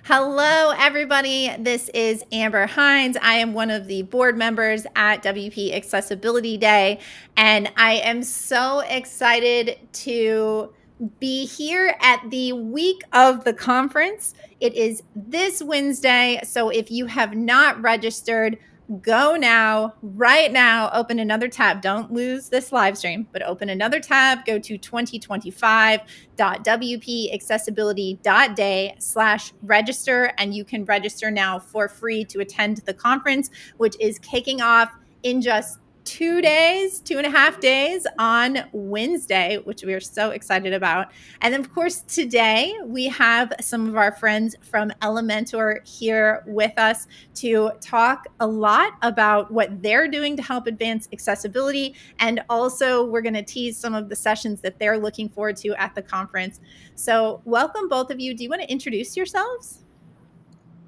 Hello, everybody. This is Amber Hines. I am one of the board members at WP Accessibility Day, and I am so excited to be here at the week of the conference. It is this Wednesday, so if you have not registered, go now, right now, open another tab. Don't lose this live stream, but open another tab, go to 2025.wpaccessibility.day/register, and you can register now for free to attend the conference, which is kicking off in just 2.5 days on Wednesday, which we are so excited about. And of course, today we have some of our friends from Elementor here with us to talk a lot about what they're doing to help advance accessibility. And also, we're going to tease some of the sessions that they're looking forward to at the conference. So, welcome, both of you. Do you want to introduce yourselves?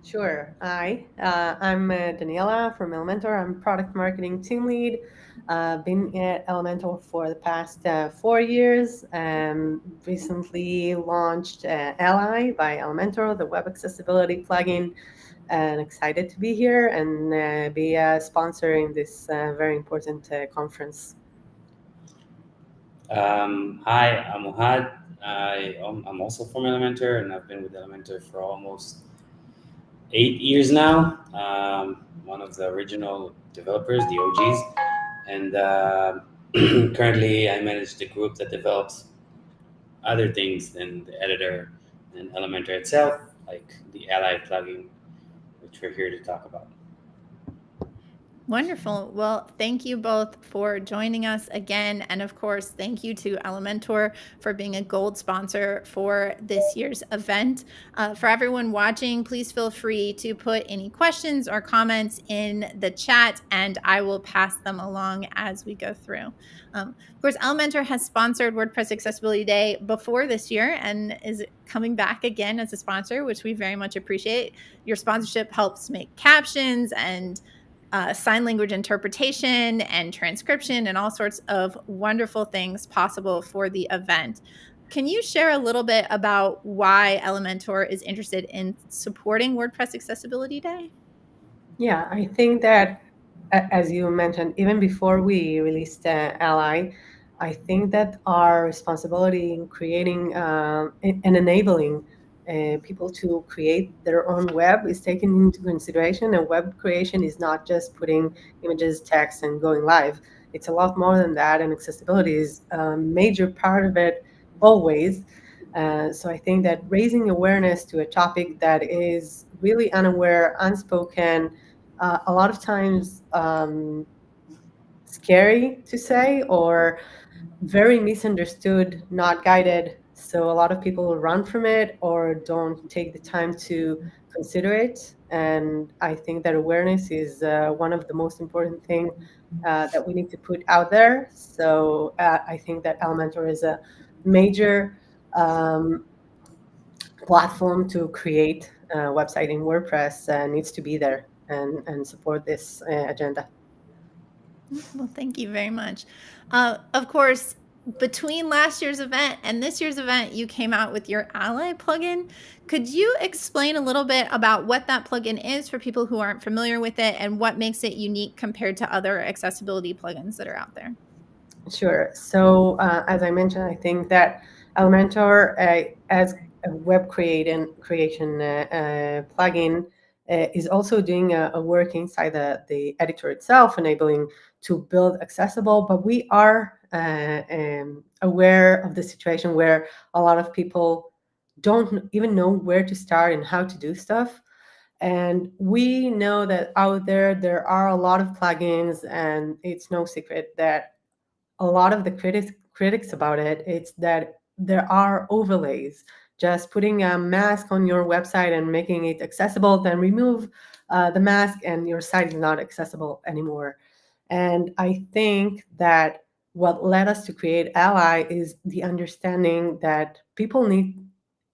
Sure. Hi, I'm Daniela from Elementor. I'm product marketing team lead. Been at Elementor for the past 4 years and recently launched Ally by Elementor, the web accessibility plugin. And excited to be here and be a sponsor in this very important conference. Hi, I'm Ohad. I'm also from Elementor, and I've been with Elementor for almost 8 years now. One of the original developers, the OGs, and currently I manage the group that develops other things than the editor and Elementor itself, like the Ally plugin, which we're here to talk about. Wonderful. Well, thank you both for joining us again. And of course, thank you to Elementor for being a gold sponsor for this year's event. For everyone watching, please feel free to put any questions or comments in the chat, and I will pass them along as we go through. Of course, Elementor has sponsored WordPress Accessibility Day before this year and is coming back again as a sponsor, which we very much appreciate. Your sponsorship helps make captions and sign language interpretation and transcription and all sorts of wonderful things possible for the event. Can you share a little bit about why Elementor is interested in supporting WordPress Accessibility Day? Yeah, I think that, as you mentioned, even before we released Ally, I think that our responsibility in creating and enabling people to create their own web is taken into consideration. And web creation is not just putting images, text, and going live. It's a lot more than that, and accessibility is a major part of it always. So I think that raising awareness to a topic that is really unaware, unspoken, a lot of times scary to say, or very misunderstood, not guided. So a lot of people run from it or don't take the time to consider it. And I think that awareness is one of the most important thing that we need to put out there. So I think that Elementor is a major platform to create a website in WordPress needs to be there and support this agenda. Well, thank you very much. Of course, between last year's event and this year's event, you came out with your Ally plugin. Could you explain a little bit about what that plugin is for people who aren't familiar with it and what makes it unique compared to other accessibility plugins that are out there? Sure. So as I mentioned, I think that Elementor, as a web creation plugin, is also doing a work inside the editor itself, enabling to build accessible. But we are aware of the situation where a lot of people don't even know where to start and how to do stuff. And we know that out there are a lot of plugins, and it's no secret that a lot of the critics about it's that there are overlays. Just putting a mask on your website and making it accessible, then remove the mask and your site is not accessible anymore. And I think that what led us to create Ally is the understanding that people need,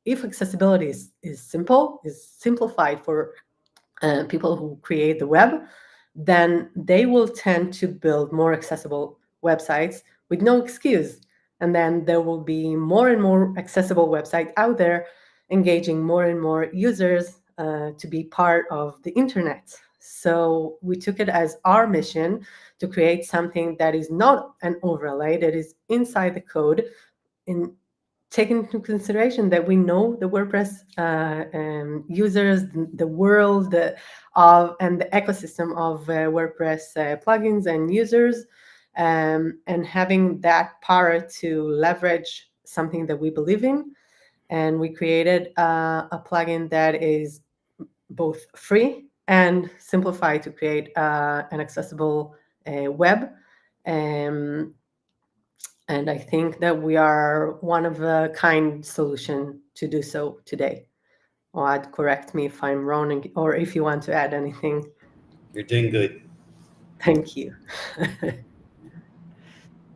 if accessibility is simplified for people who create the web, then they will tend to build more accessible websites with no excuse. And then there will be more and more accessible websites out there, engaging more and more users to be part of the internet. So we took it as our mission to create something that is not an overlay, that is inside the code, in taking into consideration that we know the WordPress users, the world of and the ecosystem of WordPress plugins and users, and having that power to leverage something that we believe in. And we created a plugin that is both free and simplified to create an accessible web. Um, and I think that we are one of a kind solution to do so today. Oad, correct me if I'm wrong, or if you want to add anything. You're doing good. Thank you.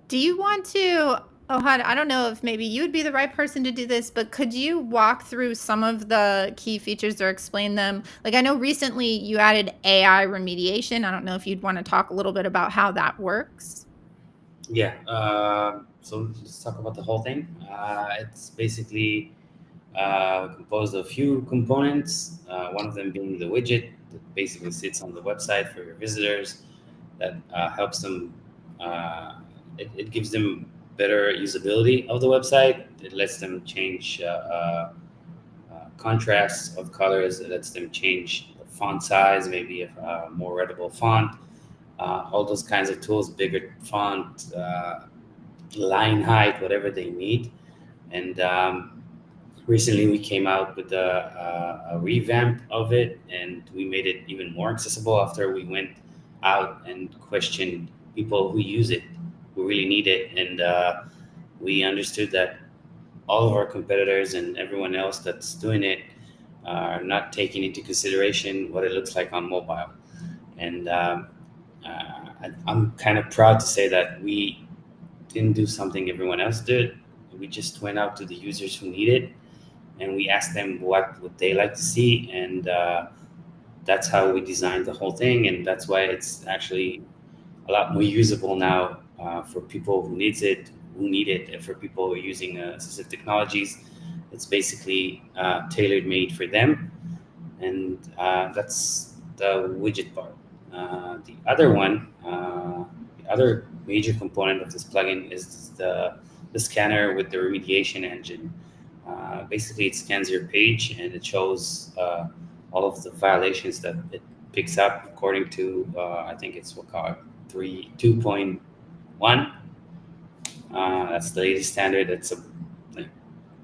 Do you want to, Ohad, I don't know if maybe you would be the right person to do this, but could you walk through some of the key features or explain them? Like, I know recently you added AI remediation. I don't know if you'd want to talk a little bit about how that works. Yeah. So let's talk about the whole thing. It's basically composed of a few components. One of them being the widget that basically sits on the website for your visitors. That helps them. It gives them better usability of the website. It lets them change contrasts of colors. It lets them change the font size, maybe a more readable font. All those kinds of tools, bigger font, line height, whatever they need. And recently we came out with a revamp of it, and we made it even more accessible after we went out and questioned people who use it, who really need it. And we understood that all of our competitors and everyone else that's doing it are not taking into consideration what it looks like on mobile. And I'm kind of proud to say that we didn't do something everyone else did. We just went out to the users who need it, and we asked them what would they like to see, and that's how we designed the whole thing. And that's why it's actually a lot more usable now for people who need it, and for people who are using assistive technologies. It's basically tailor made for them, and that's the widget part. The other one, the other major component of this plugin is the scanner with the remediation engine. Basically, it scans your page and it shows all of the violations that it picks up according to, I think it's what called 2.1. That's the latest standard. That's like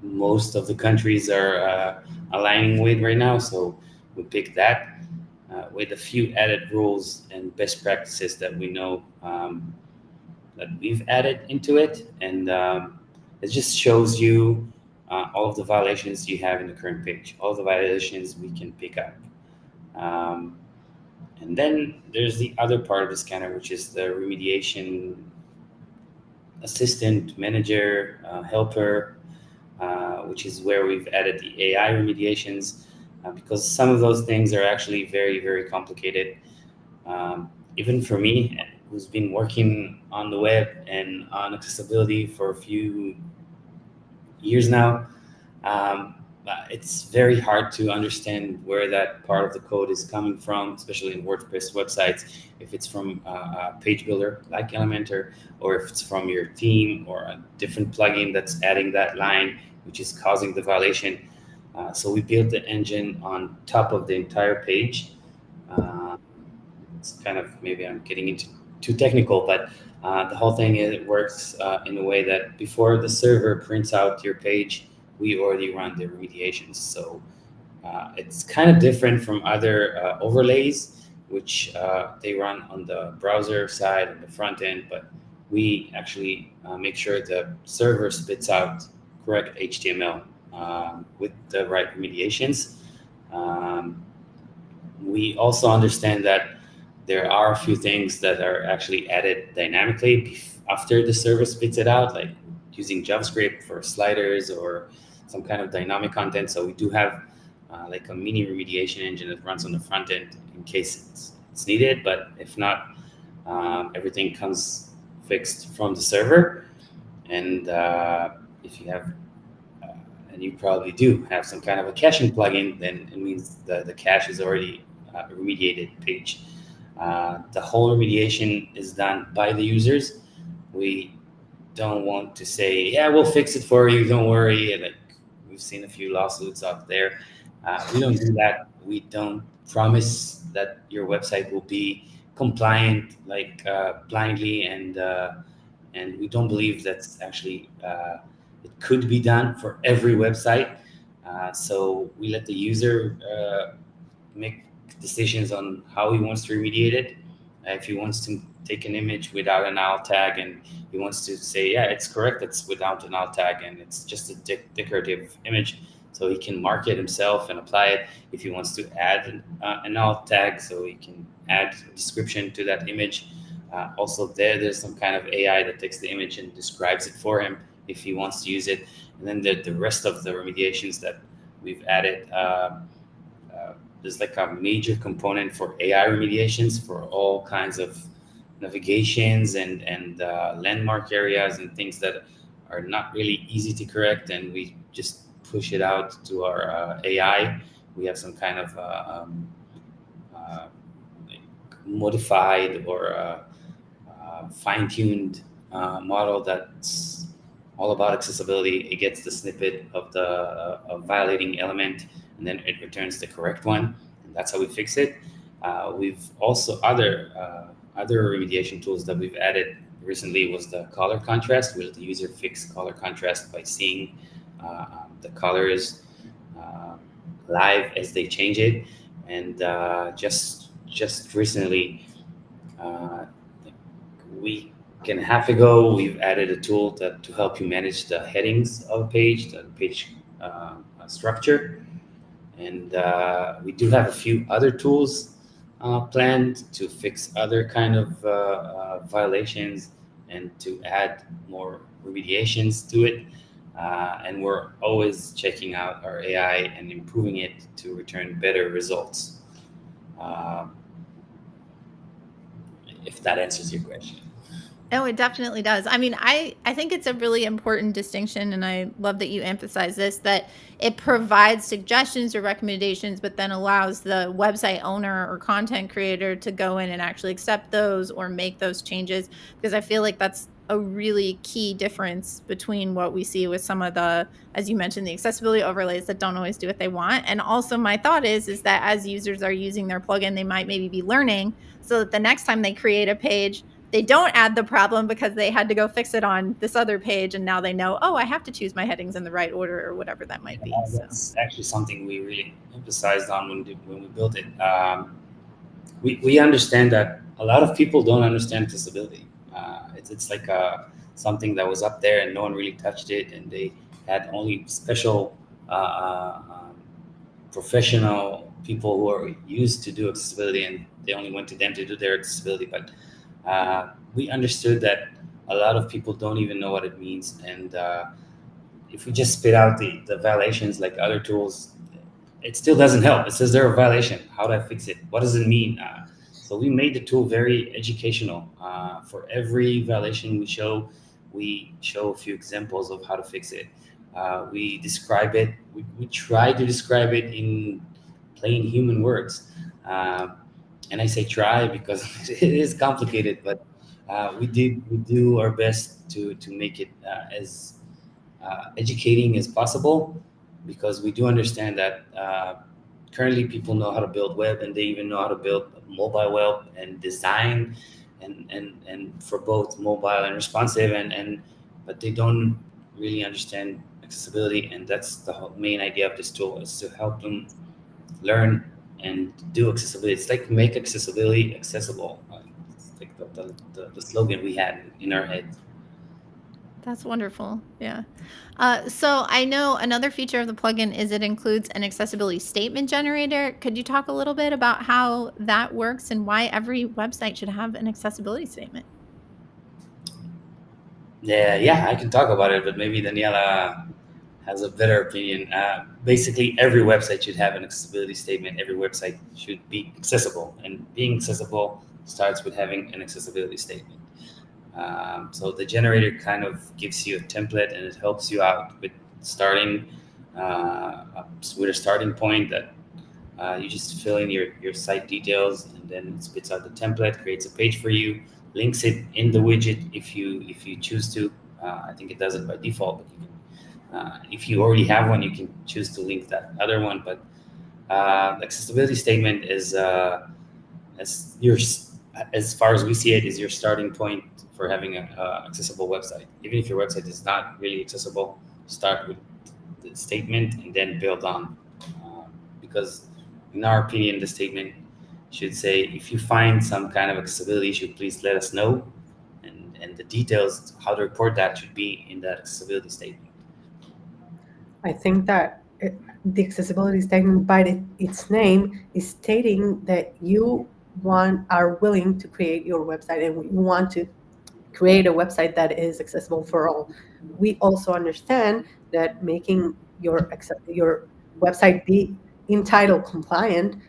most of the countries are aligning with right now. So we picked that with a few added rules and best practices that we know that we've added into it. And it just shows you all of the violations you have in the current page, all the violations we can pick up. Um, and then there's the other part of the scanner, which is the remediation assistant, manager, helper, which is where we've added the AI remediations, because some of those things are actually very, very complicated. Even for me, who's been working on the web and on accessibility for a few years now, it's very hard to understand where that part of the code is coming from, especially in WordPress websites. If it's from a page builder like Elementor, or if it's from your theme or a different plugin that's adding that line, which is causing the violation. So we built the engine on top of the entire page. It's kind of, maybe I'm getting into too technical, but the whole thing it works in a way that before the server prints out your page, we already run the remediations. So it's kind of different from other overlays, which they run on the browser side and the front end, but we actually make sure the server spits out correct HTML with the right remediations. Um, we also understand that there are a few things that are actually added dynamically after the server spits it out, like using JavaScript for sliders or some kind of dynamic content. So we do have like a mini remediation engine that runs on the front end in case it's needed. But if not, everything comes fixed from the server. And if you have and you probably do have some kind of a caching plugin, then it means the cache is already a remediated page. The whole remediation is done by the users. We don't want to say, yeah, we'll fix it for you, don't worry. And like, we've seen a few lawsuits out there. We don't do that. We don't promise that your website will be compliant like blindly, and we don't believe that's actually it could be done for every website. So we let the user make decisions on how he wants to remediate it. If he wants to take an image without an alt tag and he wants to say, yeah, it's correct, it's without an alt tag and it's just a decorative image, so he can mark it himself and apply it. If he wants to add an alt tag, so he can add a description to that image. Also, there's some kind of AI that takes the image and describes it for him if he wants to use it. And then the rest of the remediations that we've added. There's like a major component for AI remediations for all kinds of navigations and landmark areas and things that are not really easy to correct, and we just push it out to our AI. We have some kind of uh, like modified or fine-tuned model that's all about accessibility. It gets the snippet of the violating element, and then it returns the correct one, and that's how we fix it. We've also other remediation tools that we've added recently was the color contrast. We let the user fix color contrast by seeing the colors live as they change it. And just recently, like a week and a half ago, we've added a tool to help you manage the headings of a page, the page structure. And we do have a few other tools planned to fix other kind of violations and to add more remediations to it. And we're always checking out our AI and improving it to return better results. Uh, if that answers your question. Oh, it definitely does. I mean, I think it's a really important distinction, and I love that you emphasize this, that it provides suggestions or recommendations, but then allows the website owner or content creator to go in and actually accept those or make those changes, because I feel like that's a really key difference between what we see with some of the, as you mentioned, the accessibility overlays that don't always do what they want. And also my thought is that as users are using their plugin, they might maybe be learning so that the next time they create a page, they don't add the problem because they had to go fix it on this other page, and now they know, oh, I have to choose my headings in the right order or whatever that might be. So That's actually something we really emphasized on when we built it. We understand that a lot of people don't understand accessibility. It's like something that was up there and no one really touched it, and they had only special professional people who are used to do accessibility, and they only went to them to do their accessibility. But we understood that a lot of people don't even know what it means, and if we just spit out the violations like other tools, it still doesn't help. It says they're a violation. How do I fix it? What does it mean? So we made the tool very educational. For every violation we show a few examples of how to fix it. We describe it. We try to describe it in plain human words. And I say try because it is complicated, but we do our best to make it as educating as possible, because we do understand that currently people know how to build web, and they even know how to build mobile web and design and for both mobile and responsive, and but they don't really understand accessibility. And that's the whole main idea of this tool, is to help them learn and do accessibility. It's like make accessibility accessible. It's like the slogan we had in our head. that's wonderful. Yeah. So I know another feature of the plugin is it includes an accessibility statement generator. Could you talk a little bit about how that works and why every website should have an accessibility statement? Yeah, I can talk about it, but maybe Daniela has a better opinion. Basically, every website should have an accessibility statement. Every website should be accessible, and being accessible starts with having an accessibility statement. So the generator kind of gives you a template, and it helps you out with starting with a starting point that you just fill in your site details, and then it spits out the template, creates a page for you, links it in the widget if you choose to. I think it does it by default, but you can, if you already have one, you can choose to link that other one. But the accessibility statement is as your as far as we see it, is your starting point for having a accessible website. Even if your website is not really accessible, start with the statement and then build on. Uh, because, in our opinion, the statement should say, if you find some kind of accessibility issue, please let us know. And the details, how to report that, should be in that accessibility statement. I think that the accessibility statement by its name is stating that you are willing to create your website and you want to create a website that is accessible for all. We also understand that making your website be entitled compliant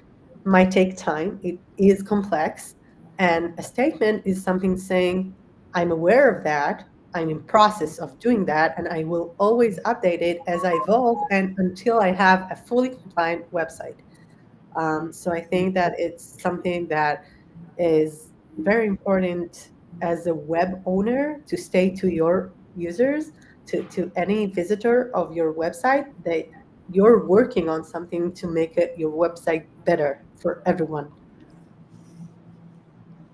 might take time. It is complex, and a statement is something saying, "I'm aware of that. I'm in process of doing that, and I will always update it as I evolve and until I have a fully compliant website." So I think that it's something that is very important as a web owner to stay to your users, to any visitor of your website, that you're working on something to make your website better for everyone.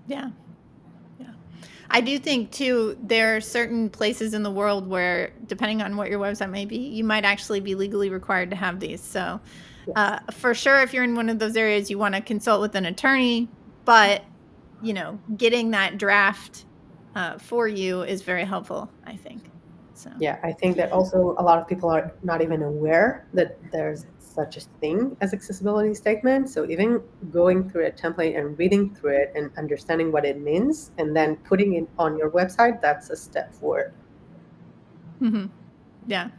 Yeah. Yeah. I do think too, there are certain places in the world where, depending on what your website may be, you might actually be legally required to have these. So, Yes. for sure, if you're in one of those areas, you want to consult with an attorney, but getting that draft for you is very helpful, I think. So, Yeah, I think that also a lot of people are not even aware that there's such a thing as accessibility statement. So even going through a template and reading through it and understanding what it means and then putting it on your website, that's a step forward. mhm. Yeah.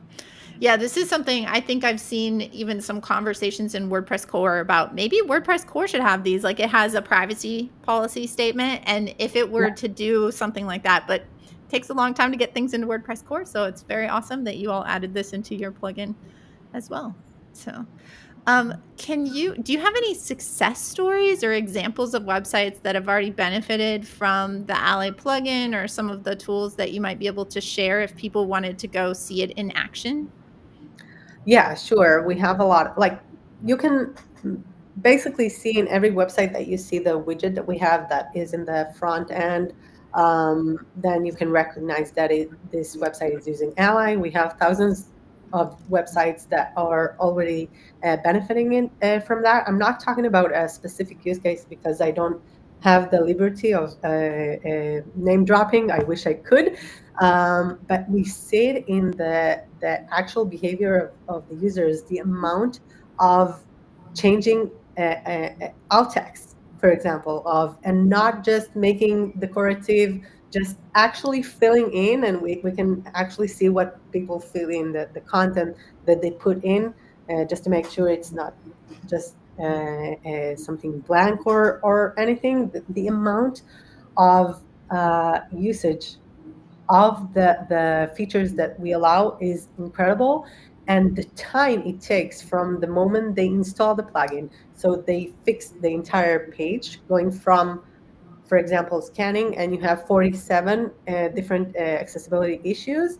Yeah, this is something I think I've seen even some conversations in WordPress core about maybe WordPress core should have these. Like, it has a privacy policy statement. And if it Yeah. were to do something like that, but it takes a long time to get things into WordPress core. So it's very awesome that you all added this into your plugin as well. So, do you have any success stories or examples of websites that have already benefited from the Ally plugin, or some of the tools that you might be able to share if people wanted to go see it in action? Yeah, sure. We have a lot. Like you can basically see in every website that you see the widget that we have that is in the front end. Then you can recognize that this website is using Ally. We have thousands of websites that are already benefiting from that. I'm not talking about a specific use case because I don't have the liberty of name dropping. I wish I could, but we see it in the actual behavior of the users, the amount of changing alt text, for example, and not just making decorative, just actually filling in, and we can actually see what people fill in, the content that they put in, just to make sure it's not just something blank or anything. The amount of usage of the features that we allow is incredible, and the time it takes from the moment they install the plugin, so they fix the entire page, going from, for example, scanning, and you have 47 different accessibility issues,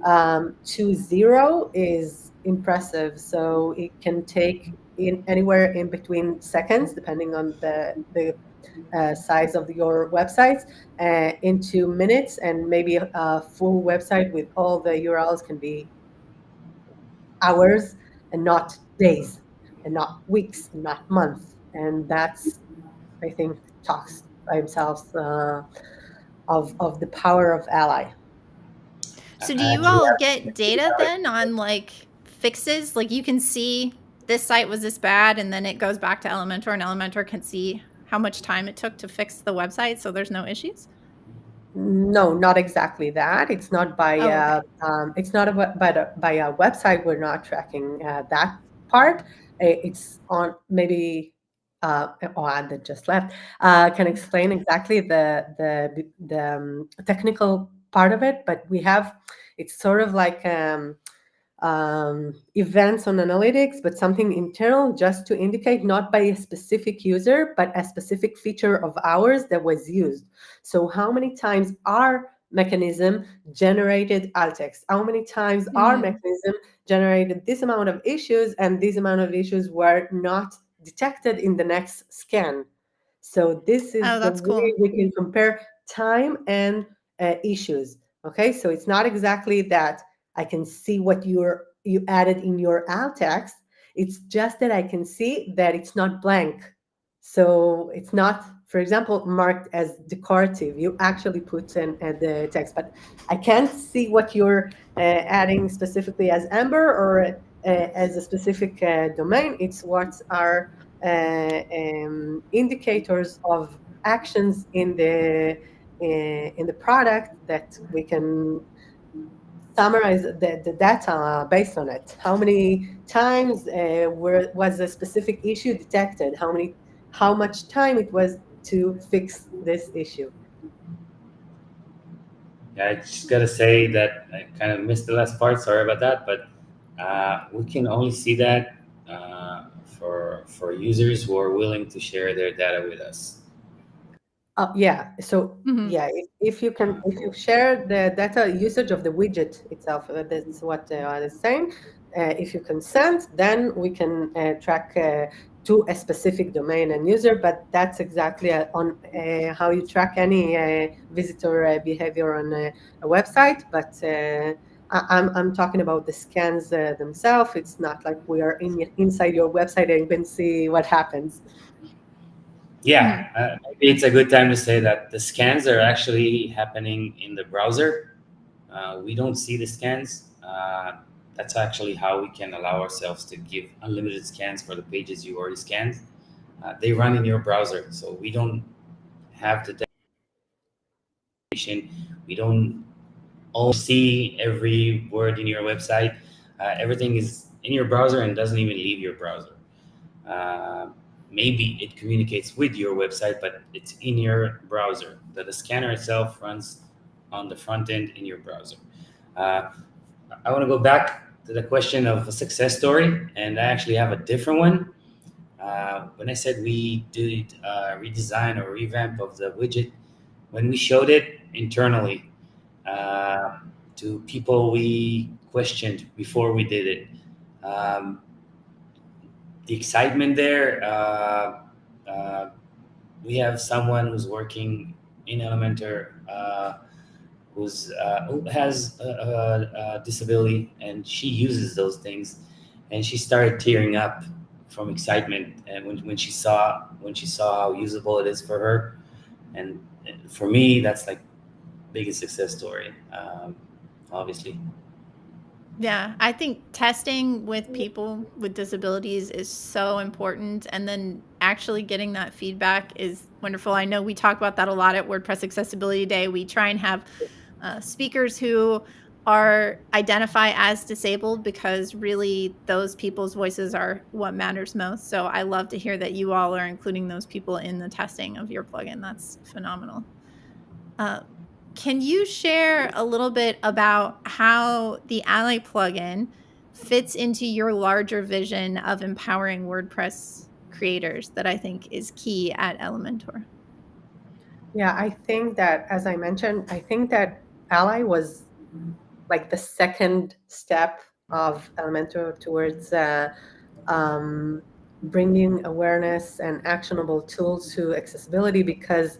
to zero is impressive. So it can take in anywhere in between seconds, depending on the size of your websites, into minutes, and maybe a full website with all the URLs can be hours and not days and not weeks and not months. And that's, I think, talks by themselves of the power of Ally. So do you Actually, all get data then on like fixes? Like, you can see this site was this bad, and then it goes back to Elementor, and Elementor can see how much time it took to fix the website, so there's no issues? No, not exactly that. It's not by Oh, okay. it's not by a website. We're not tracking that part. It's on maybe oh, and that just left can explain exactly the technical part of it. But we have, it's sort of like events on analytics, but something internal just to indicate not by a specific user, but a specific feature of ours that was used. So how many times our mechanism generated alt text? How many times our Mm. mechanism generated this amount of issues, and this amount of issues were not detected in the next scan? So this Oh, is the that's way cool. we can compare time and issues. Okay, so it's not exactly that I can see what you added in your alt text. It's just that I can see that it's not blank. So it's not, for example, marked as decorative. You actually put in the text, but I can't see what you're adding specifically as Amber or as a specific domain. It's what are indicators of actions in the product that we can summarize the data based on it. How many times was a specific issue detected? How much time it was to fix this issue? Yeah, I just gotta say that I kind of missed the last part. Sorry about that, but we can only see that for users who are willing to share their data with us. Yeah. So Mhm. yeah, if you can, if you share the data usage of the widget itself, that's what I was saying. If you consent, then we can track to a specific domain and user. But that's exactly on how you track any visitor behavior on a website. But I'm talking about the scans themselves. It's not like we are inside your website and you can see what happens. Yeah, Mhm. maybe it's a good time to say that the scans are actually happening in the browser. We don't see the scans. That's actually how we can allow ourselves to give unlimited scans for the pages you already scanned. They run in your browser, so we don't have the definition. We don't always see every word in your website. Everything is in your browser and doesn't even leave your browser. Uh, Maybe it communicates with your website, but it's in your browser. The scanner itself runs on the front end in your browser. Uh, I want to go back to the question of a success story, and I actually have a different one. When I said we did redesign or revamp of the widget, when we showed it internally uh, to people we questioned before we did it, um, the excitement there. We have someone who's working in Elementor who has a disability, and she uses those things, and she started tearing up from excitement, and when she saw how usable it is for her, and for me, that's like biggest success story, obviously. Yeah, I think testing with people with disabilities is so important. And then actually getting that feedback is wonderful. I know we talk about that a lot at WordPress Accessibility Day. We try and have speakers who are identify as disabled because really those people's voices are what matters most. So I love to hear that you all are including those people in the testing of your plugin. That's phenomenal. Uh, can you share a little bit about how the Ally plugin fits into your larger vision of empowering WordPress creators that I think is key at Elementor? Yeah, I think that, as I mentioned, I think that Ally was like the second step of Elementor towards um, bringing awareness and actionable tools to accessibility, because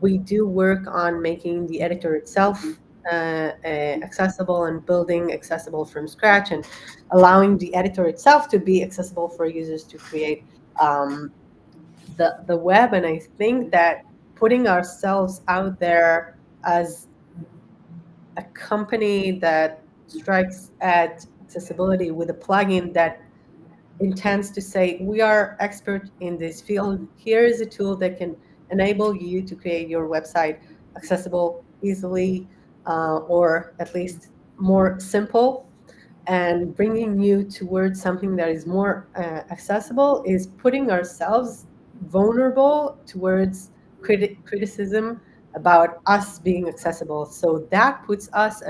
we do work on making the editor itself accessible and building accessible from scratch and allowing the editor itself to be accessible for users to create um, the web. And I think that putting ourselves out there as a company that strikes at accessibility with a plugin that intends to say, we are expert in this field. Here is a tool that can enable you to create your website accessible easily, or at least more simple, and bringing you towards something that is more accessible is putting ourselves vulnerable towards criticism about us being accessible. So that puts us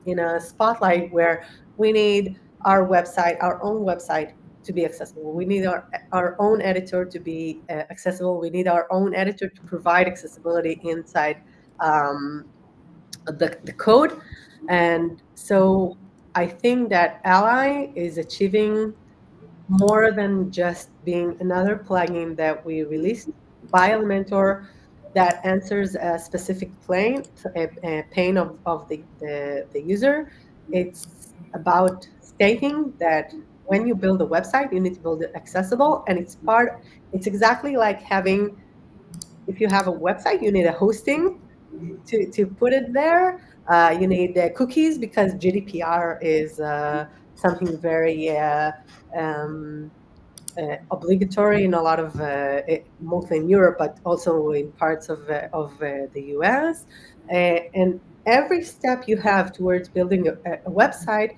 in a spotlight where we need our website, our own website, to be accessible. We need our own editor to be accessible. We need our own editor to provide accessibility inside um, the code. And so I think that Ally is achieving more than just being another plugin that we released by Elementor that answers a specific pain of the user. It's about stating that when you build a website, you need to build it accessible, and it's exactly like having, if you have a website, you need a hosting to put it there. You need cookies because GDPR is something very um, obligatory in a lot of, mostly in Europe, but also in parts of the US. And every step you have towards building a website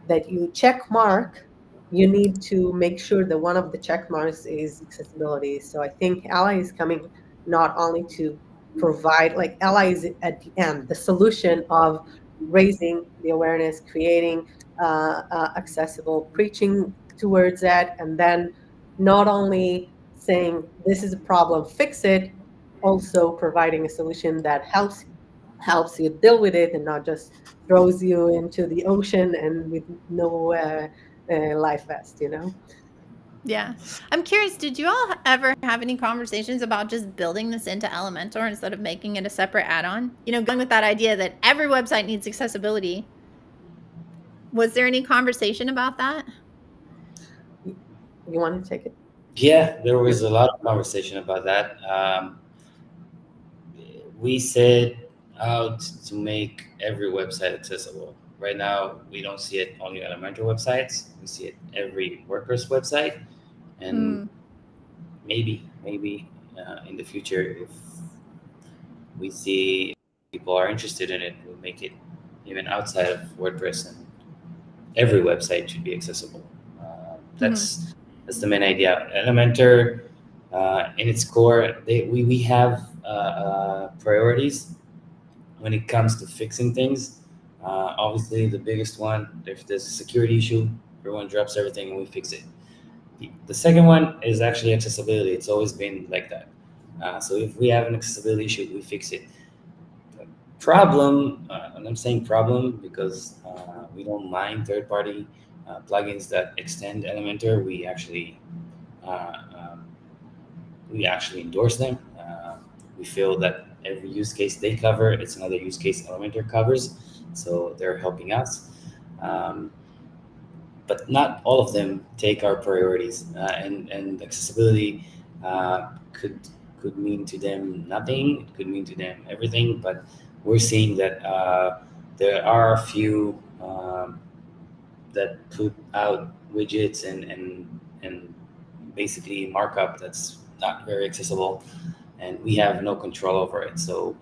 that you check mark, you need to make sure that one of the check marks is accessibility. So I think Ally is coming not only to provide, like Ally is at the end, the solution of raising the awareness, creating accessible, preaching towards that, and then not only saying this is a problem, fix it, also providing a solution that helps you deal with it and not just throws you into the ocean and with no life vest, you know? Yeah. I'm curious, did you all ever have any conversations about just building this into Elementor instead of making it a separate add-on? Going with that idea that every website needs accessibility. Was there any conversation about that? You want to take it? Yeah, there was a lot of conversation about that. We set out to make every website accessible. Right now, we don't see it only on Elementor websites. We see it every WordPress website, and Hmm. maybe in the future, if we see people are interested in it, we'll make it even outside of WordPress, and every website should be accessible. Hmm. That's the main idea. Elementor, in its core, we have priorities when it comes to fixing things. Obviously, the biggest one, if there's a security issue, everyone drops everything and we fix it. The second one is actually accessibility. It's always been like that. So if we have an accessibility issue, we fix it. Problem, and I'm saying problem because we don't mind third-party plugins that extend Elementor. Uh, um, we actually endorse them. We feel that every use case they cover, it's another use case Elementor covers, so they're helping us. Um, but not all of them take our priorities, and accessibility could mean to them nothing. It could mean to them everything. But we're seeing that there are a few that put out widgets and basically markup that's not very accessible, and we have no control over it. So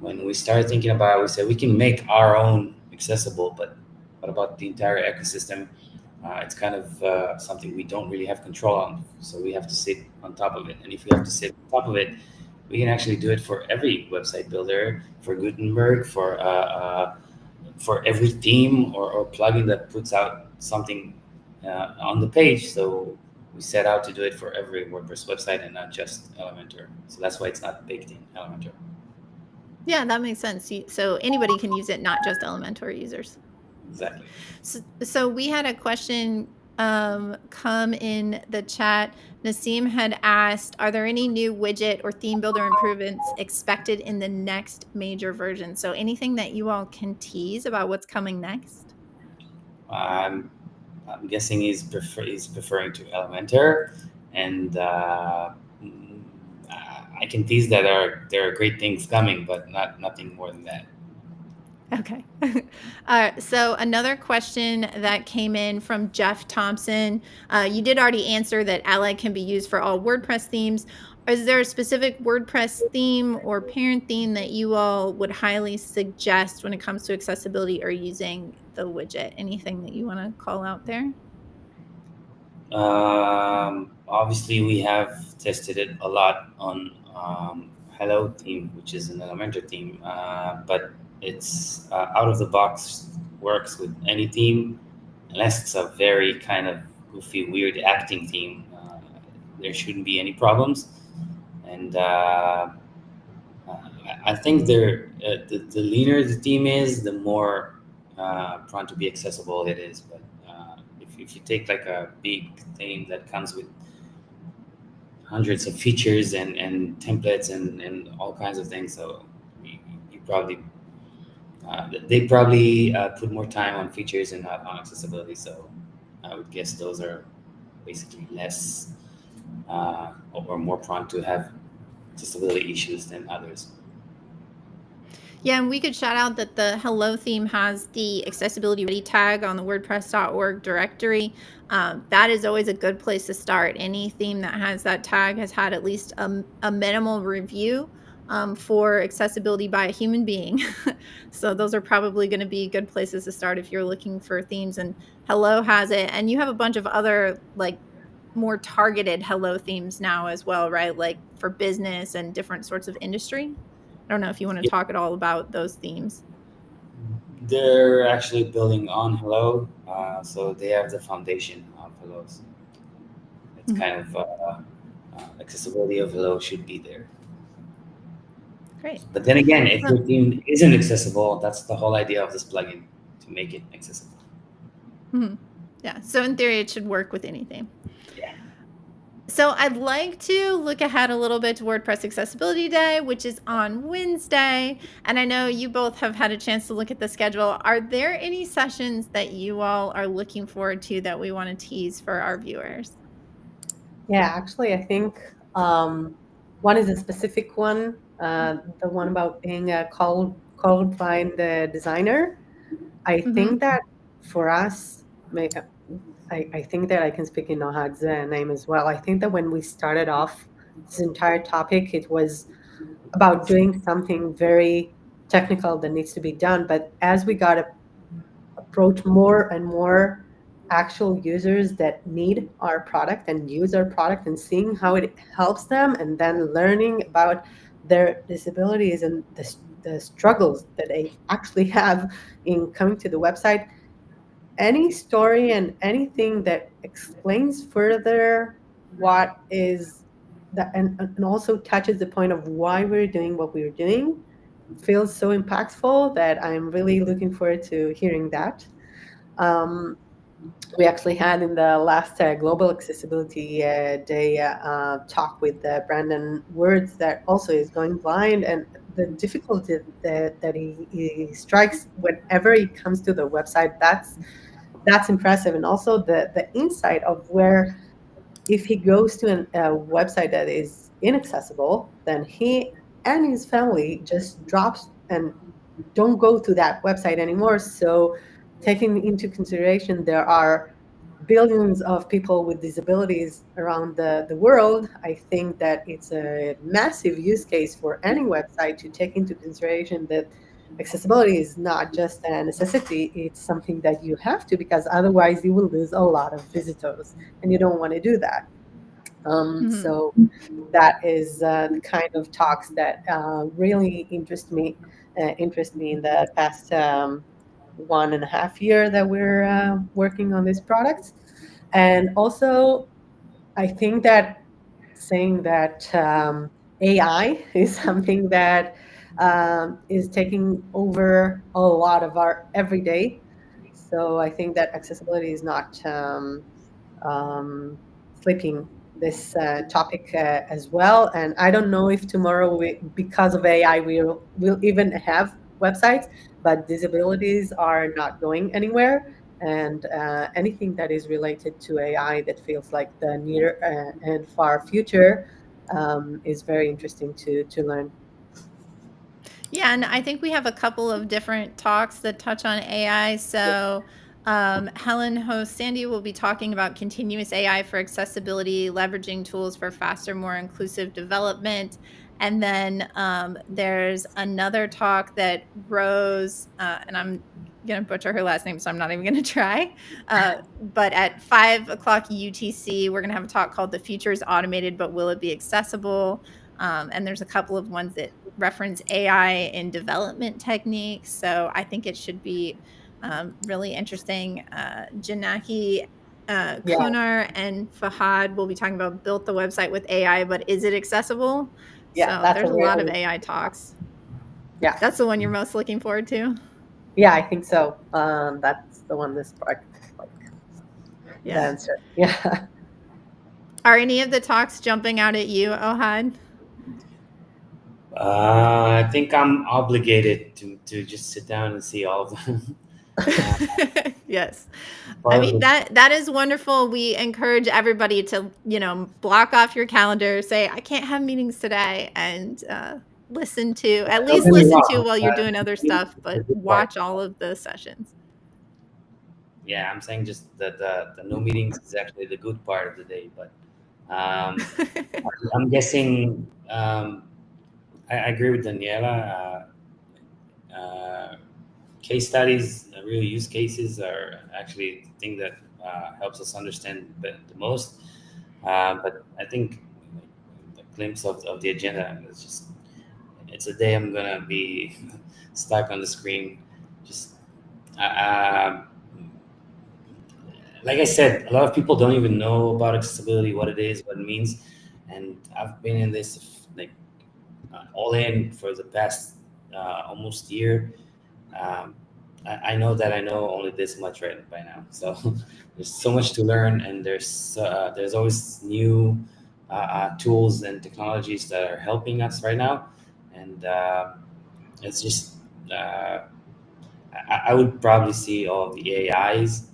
when we started thinking about it, we said we can make our own accessible, but what about the entire ecosystem? It's kind of something we don't really have control on. So we have to sit on top of it. And if we have to sit on top of it, we can actually do it for every website builder, for Gutenberg, for every theme or plugin that puts out something on the page. So we set out to do it for every WordPress website and not just Elementor. So that's why it's not baked in Elementor. Yeah, that makes sense. So anybody can use it, not just Elementor users. Exactly. So we had a question come in the chat. Nasim had asked, are there any new widget or theme builder improvements expected in the next major version? So anything that you all can tease about what's coming next? I'm guessing he's preferring to Elementor, and I can tease that there are great things coming, but nothing more than that. Okay. So another question that came in from Jeff Thompson. You did already answer that Ally can be used for all WordPress themes. Is there a specific WordPress theme or parent theme that you all would highly suggest when it comes to accessibility or using the widget? Anything that you want to call out there? Obviously, we have tested it a lot on Hello theme, which is an Elementor theme, but it's out of the box, works with any theme. unless it's a very kind of goofy, weird acting theme, there shouldn't be any problems. And I think the leaner the team is, the more prone to be accessible it is. But if you take like a big theme that comes with hundreds of features and templates and all kinds of things, so you probably they probably put more time on features and not on accessibility. So I would guess those are basically less or more prone to have accessibility issues than others. Yeah, and we could shout out that the Hello theme has the accessibility ready tag on the WordPress.org directory. That is always a good place to start. Any theme that has that tag has had at least a minimal review for accessibility by a human being. So those are probably going to be good places to start if you're looking for themes. And Hello has it. And you have a bunch of other like more targeted Hello themes now as well, right? Like for business and different sorts of industry. I don't know if you want to Yeah, talk at all about those themes. they're actually building on Hello, so they have the foundation of Hello. So it's Mhm. kind of accessibility of Hello should be there. Great. But then again, if Well, your theme isn't accessible, that's the whole idea of this plugin, to make it accessible. mhm. Yeah. So in theory, it should work with anything. Yeah. So I'd like to look ahead a little bit to WordPress Accessibility Day, which is on Wednesday. And I know you both have had a chance to look at the schedule. Are there any sessions that you all are looking forward to that we want to tease for our viewers? Yeah, actually, I think one is a specific one, the one about being a colorblind designer. I think Mm-hmm. that for us, I think that I can speak in Ohad's name as well. I think that when we started off this entire topic, it was about doing something very technical that needs to be done. But as we got approach more and more actual users that need our product and use our product and seeing how it helps them, and then learning about their disabilities and the struggles that they actually have in coming to the website, any story and anything that explains further what is that, and also touches the point of why we're doing what we're doing, feels so impactful that I'm really looking forward to hearing that. um, we actually had in the last Global Accessibility Day talk with Brandon Words, that also is going blind, and the difficulty that he strikes whenever he comes to the website. That's impressive, and also the insight of where, if he goes to a website that is inaccessible, then he and his family just drops and don't go to that website anymore. So, taking into consideration there are billions of people with disabilities around the world, I think that it's a massive use case for any website to take into consideration that accessibility is not just a necessity, it's something that you have to, because otherwise you will lose a lot of visitors, and you don't want to do that. Mm-hmm. So that is the kind of talks that really interest me in the past 1.5 year that we're working on this product. And also, I think that saying that AI is something that is taking over a lot of our everyday. So I think that accessibility is not um, flipping this topic as well. And I don't know if tomorrow, because of AI, we'll even have websites, but disabilities are not going anywhere. And anything that is related to AI that feels like the near and far future is very interesting to learn. Yeah, and I think we have a couple of different talks that touch on AI. So, Helen host Sandy will be talking about continuous AI for accessibility, leveraging tools for faster, more inclusive development. And then there's another talk that Rose, and I'm going to butcher her last name, so I'm not even going to try. But at 5 o'clock UTC, we're going to have a talk called The Future is Automated, but Will It Be Accessible? And there's a couple of ones that reference AI in development techniques. So I think it should be really interesting. Janaki Yeah, Kunar and Fahad will be talking about built the website with AI, but is it accessible? yeah, So that's a there's a lot of really, AI talks. yeah, That's the one you're most looking forward to? yeah, I think so. That's the one that sparked like the Yeah. answer. Yeah. Are any of the talks jumping out at you, Ohad? I think I'm obligated to just sit down and see all of them. uh, Yes. I part of mean, the that is wonderful. We encourage everybody to, block off your calendar, say, I can't have meetings today, and listen to, at Don't least get me listen to wrong. while you're doing other It's stuff, a but good part. watch all of the sessions. Yeah, I'm saying just that the no meetings is actually the good part of the day. But um, I'm guessing I agree with Daniela. Case studies, real use cases are actually the thing that helps us understand the most. But I think the glimpse of the agenda is just it's a day I'm gonna be stuck on the screen. Just uh, like I said, a lot of people don't even know about accessibility, what it is, what it means, and I've been in this like all in for the past almost year. um, I know that I know only this much right by now. So there's so much to learn, and there's always new tools and technologies that are helping us right now, and it's just I would probably see all of the AIs,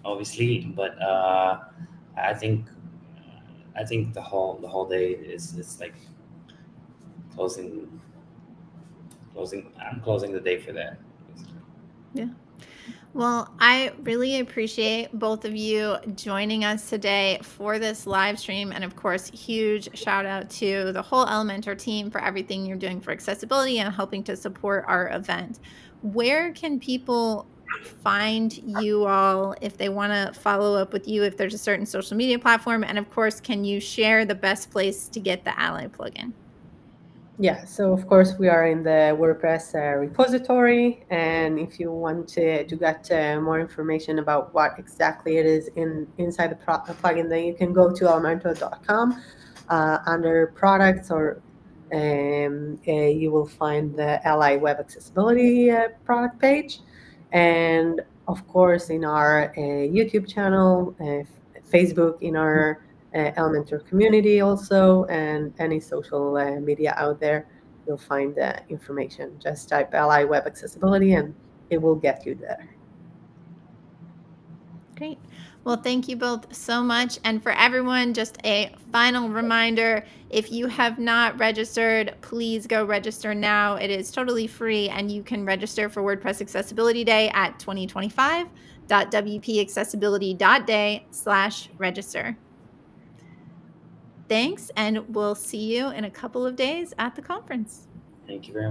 obviously, but I think I think the whole day is like closing closing. I'm closing the day for that. Yeah. Well, I really appreciate both of you joining us today for this live stream. And of course, huge shout out to the whole Elementor team for everything you're doing for accessibility and helping to support our event. Where can people find you all if they want to follow up with you, if there's a certain social media platform? And of course, can you share the best place to get the Ally plugin? Yeah, so of course we are in the WordPress repository, and if you want to get more information about what exactly it is inside the plugin, then you can go to elementor.com under products, or you will find the Ally Web Accessibility product page, and of course in our YouTube channel, Facebook, in our Elementor community also, and any social media out there, you'll find the information. Just type Ally Web Accessibility and it will get you there. Great. Well, thank you both so much. And for everyone, just a final reminder, if you have not registered, please go register now. It is totally free, and you can register for WordPress Accessibility Day at 2025.wpaccessibility.day/register. Thanks, and we'll see you in a couple of days at the conference. Thank you very much.